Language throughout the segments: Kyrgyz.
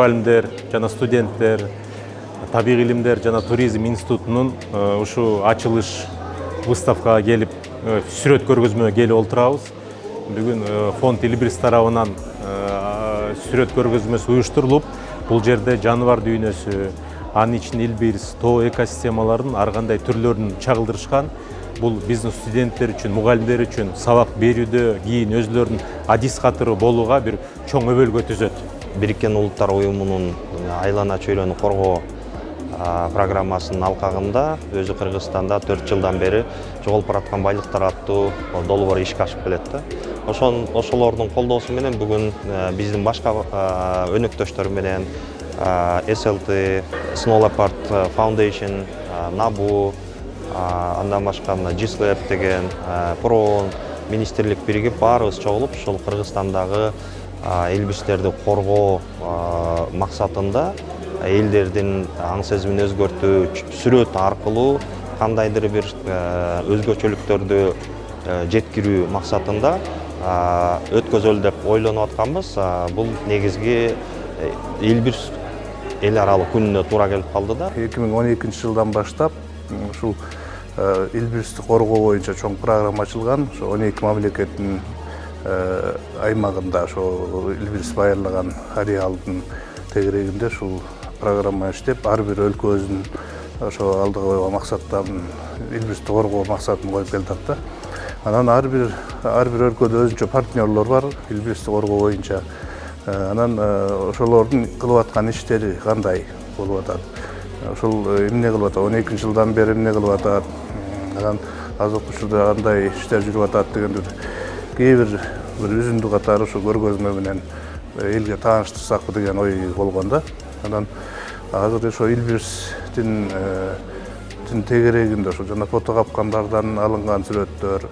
мугалимдер жана студенттер, табигый илимдер жана туризм институтунун ушу ачылыш выставкага келип, сүрөт көргөзмөгө келип отурабыз. Бүгүн фонд Илбирис тарабынан сүрөт көргөзмөсү уюштурулуп, бул жерде жаныбар дүйнөсү, анын ичинде Илбирис тоо экосистемаларынын ар кандай түрлөрүн чагылдырышкан. Бул биздин студенттер үчүн, мугалимдер үчүн сабак берүүдө, кийин өзүлөрүнүн адис катыры болууга бир чоң өбөлгө түзөт. Бириккен Улуттар уюмунун айлана чөйрөнү коргоо программасынын алкагында өзү Кыргызстанда 4 жылдан бери жоголуп бараткан байлыктар аттуу долбоор ишке ашып келет да. Ошолордун колдоосу менен бүгүн биздин башка өнөктөштөр менен SLT, Snow Leopard Foundation, NABU, андан башка GISLab деген проон министрлик биригип баарыбыз чогулуп ошол Кыргызстандагы элбиристерди коргоо максатында элдердин аң сезимин өзгөртүү, сүрөт аркылуу кандайдыр бир өзгөчөлүктөрдү жеткирүү максатында өткөзөлү деп ойлонуп атканбыз. Бул негизги Элбирис эл аралык күнүнө туура келип калды да. 2012 жылдан баштап ушул Элбиристи коргоо боюнча чоң программа ачылган. Ошо 12 мамлекеттин аймагында ошо Элбирис байырлаган ареалдын тегерегинде ушул программа иштеп, ар бир өлкө өзүнүн ошо алдыга койгон максаттарын, Элбиристи коргоо максатын коюп келатат да. Анан ар бир өлкөдө өзүнчө партнерлор бар Элбиристи коргоо боюнча. Анан ошолордун кылып аткан иштери кандай болуп атат? Ошол эмне кылып атат? 12 жылдан бери эмне кылып атат? Анан азыркы учурда кандай иштер жүрүп атат деген кээ бир үзүндү катары ошо көргөзмө менен элге тааныштырсакпы деген ой болгон да. Анан азыр ошо Элбирстин тегерегинде ошо жана фотокапкандардан алынган сүрөттөр,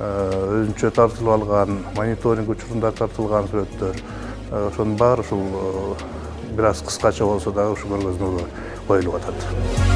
өзүнчө тартылып алган, мониторинг учурунда тартылган сүрөттөр, ошонун баары ушул бир аз кыскача болсо дагы ушу көргөзмөгө коюлуп атат.